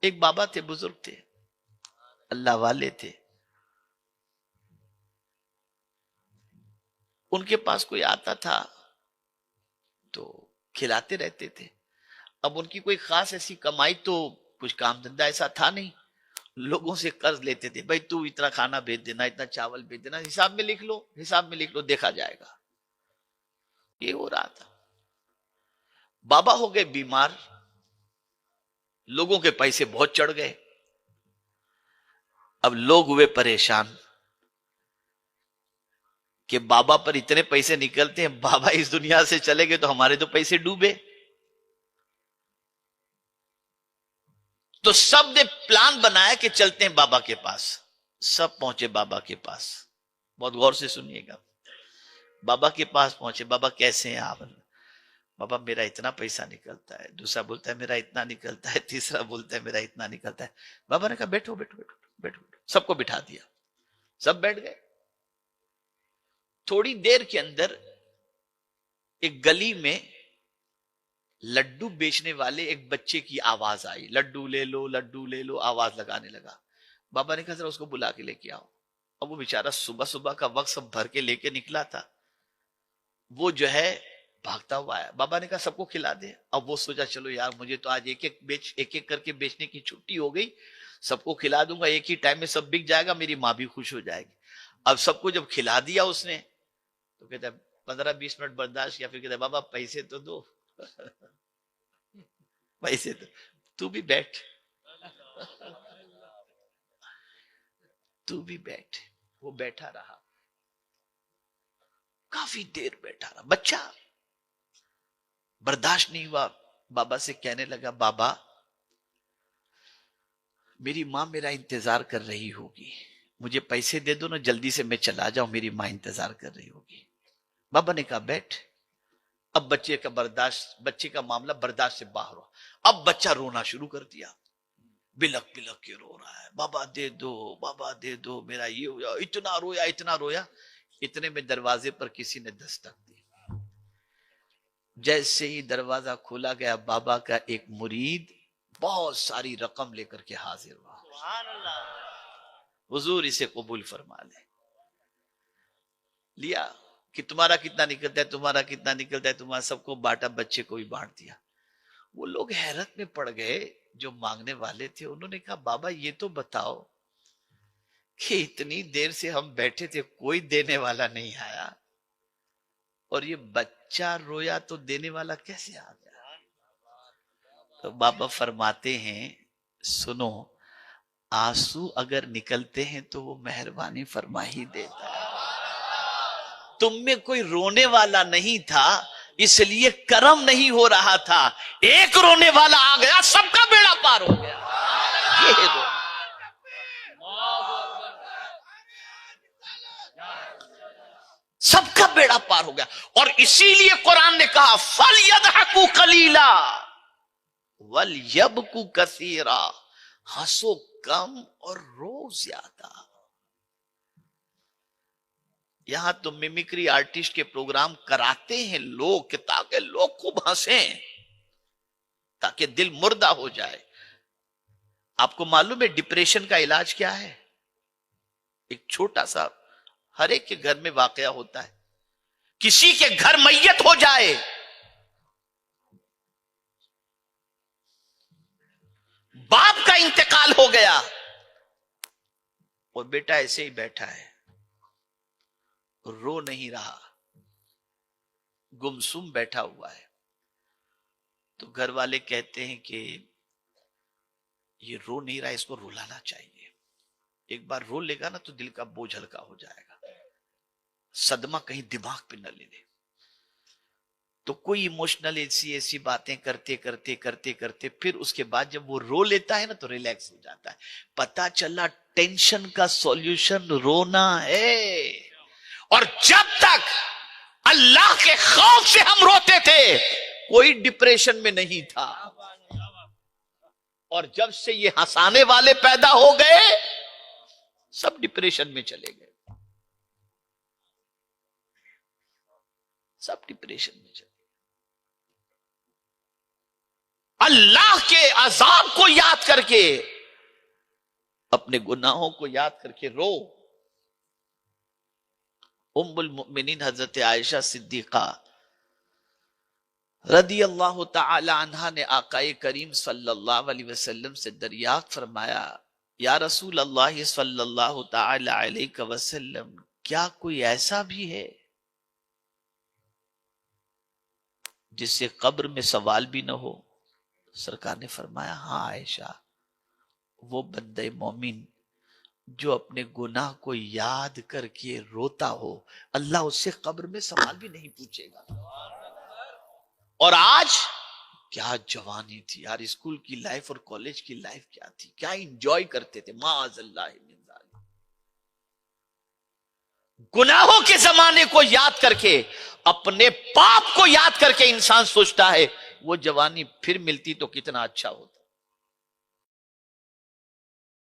ایک بابا تھے، بزرگ تھے، اللہ والے تھے. ان کے پاس کوئی آتا تھا تو کھلاتے رہتے تھے. اب ان کی کوئی خاص ایسی کمائی تو کچھ کام دھندا ایسا تھا نہیں. لوگوں سے قرض لیتے تھے، بھائی تو اتنا کھانا بھیج دینا، اتنا چاول بھیج دینا، حساب میں لکھ لو، حساب میں لکھ لو، دیکھا جائے گا. یہ ہو رہا تھا. بابا ہو گئے بیمار، لوگوں کے پیسے بہت چڑھ گئے. اب لوگ ہوئے پریشان کہ بابا پر اتنے پیسے نکلتے ہیں، بابا اس دنیا سے چلے گئے تو ہمارے تو پیسے ڈوبے. تو سب نے پلان بنایا کہ چلتے ہیں بابا کے پاس. سب پہنچے بابا کے پاس. بہت غور سے سنیے گا. بابا کے پاس پہنچے. بابا کیسے ہیں آپ؟ بابا میرا اتنا پیسہ نکلتا ہے. دوسرا بولتا ہے میرا اتنا نکلتا ہے. تیسرا بولتا ہے میرا اتنا نکلتا ہے. بابا نے کہا بیٹھو بیٹھو بیٹھو بیٹھو. سب کو بٹھا دیا. سب بیٹھ گئے. تھوڑی دیر کے اندر ایک گلی میں لڈو بیچنے والے ایک بچے کی آواز آئی. لڈو لے لو، لڈو لے لو، آواز لگانے لگا. بابا نے کہا ذرا اس کو بلا کے لے کے آؤ. اب وہ بیچارہ صبح صبح کا وقت سب بھر کے لے کے نکلا تھا. وہ جو ہے بھاگتا ہوا آیا. بابا نے کہا سب کو کھلا دے. اب وہ سوچا چلو یار مجھے تو آج ایک ایک کر کے بیچنے کی چھٹی ہو گئی، سب کو کھلا دوں گا، ایک ہی ٹائم میں سب بک جائے گا، میری ماں بھی خوش ہو جائے گی. اب سب کو جب کھلا دیا اس نے تو کہتا ہے 15-20 منٹ برداشت کیا، پھر کہتا ہے بابا پیسے تو دو. پیسے تو بھی بیٹھ، تو بھی بیٹھ. وہ بیٹھا رہا، کافی دیر بیٹھا رہا. بچہ برداشت نہیں ہوا، بابا سے کہنے لگا بابا میری ماں میرا انتظار کر رہی ہوگی، مجھے پیسے دے دو نا، جلدی سے میں چلا جاؤں، میری ماں انتظار کر رہی ہوگی. بابا نے کہا بیٹھ. اب بچے کا معاملہ برداشت سے باہر ہوا. اب بچہ رونا شروع کر دیا، بلک بلک کے رو رہا ہے، بابا دے دو، بابا دے دو، میرا یہ ہو. اتنا رویا اتنا رویا. اتنے میں دروازے پر کسی نے دستک دی. جیسے ہی دروازہ کھولا گیا، بابا کا ایک مرید بہت ساری رقم لے کر کے حاضر ہوا. حضور اسے قبول فرما لے. لیا کہ تمہارا کتنا نکلتا ہے، تمہارا کتنا نکلتا ہے، تمہارا سب کو بانٹا، بچے کو بھی بانٹ دیا. وہ لوگ حیرت میں پڑ گئے جو مانگنے والے تھے. انہوں نے کہا بابا یہ تو بتاؤ کہ اتنی دیر سے ہم بیٹھے تھے، کوئی دینے والا نہیں آیا، اور یہ بچہ رویا تو دینے والا کیسے آ گیا؟ تو بابا فرماتے ہیں سنو، آنسو اگر نکلتے ہیں تو وہ مہربانی فرما ہی دیتا ہے. تم میں کوئی رونے والا نہیں تھا، اس لیے کرم نہیں ہو رہا تھا. ایک رونے والا آ گیا، سب کا بیڑا پار ہو گیا. یہ ہے سب کا بیڑا پار ہو گیا. اور اسی لیے قرآن نے کہا فَلْيَضْحَكُوا قَلِيلًا وَلْيَبْكُوا كَثِيرًا. ہنسو کم اور رو زیادہ. یہاں تو میمیکری آرٹسٹ کے پروگرام کراتے ہیں لوگ کہ تاکہ لوگ خوب ہنسیں، تاکہ دل مردہ ہو جائے. آپ کو معلوم ہے ڈپریشن کا علاج کیا ہے؟ ایک چھوٹا سا ہر ایک کے گھر میں واقعہ ہوتا ہے. کسی کے گھر میت ہو جائے، باپ کا انتقال ہو گیا اور بیٹا ایسے ہی بیٹھا ہے، رو نہیں رہا، گمسم بیٹھا ہوا ہے. تو گھر والے کہتے ہیں کہ یہ رو نہیں رہا، اس کو رلانا چاہیے. ایک بار رو لے گا نا تو دل کا بوجھ ہلکا ہو جائے گا، صدمہ کہیں دماغ پہ نہ لے لے. تو کوئی ایموشنل ایسی باتیں کرتے کرتے کرتے کرتے پھر اس کے بعد جب وہ رو لیتا ہے نا تو ریلیکس ہو جاتا ہے. پتا چلا ٹینشن کا سولوشن رونا ہے. اور جب تک اللہ کے خوف سے ہم روتے تھے کوئی ڈپریشن میں نہیں تھا، اور جب سے یہ ہنسانے والے پیدا ہو گئے سب ڈپریشن میں چلے گئے، سب ڈپریشن میں چلے گئے. اللہ کے عذاب کو یاد کر کر کے، اپنے گناہوں کو یاد کر کے رو۔ ام المؤمنین حضرت عائشہ صدیقہ رضی اللہ تعالی عنہا نے آقائے کریم صلی اللہ علیہ وسلم سے دریافت فرمایا، یا رسول اللہ صلی اللہ تعالی علیہ وسلم، کیا کوئی ایسا بھی ہے جس سے قبر میں سوال بھی نہ ہو؟ سرکار نے فرمایا، ہاں عائشہ، وہ بندہ مومن جو اپنے گناہ کو یاد کر کے روتا ہو، اللہ اس سے قبر میں سوال بھی نہیں پوچھے گا۔ اور آج کیا جوانی تھی یار، اسکول کی لائف اور کالج کی لائف کیا تھی، کیا انجوائے کرتے تھے، معاذ اللہ من ذالک۔ گناہوں کے زمانے کو یاد کر کے، اپنے پاپ کو یاد کر کے انسان سوچتا ہے وہ جوانی پھر ملتی تو کتنا اچھا ہوتا۔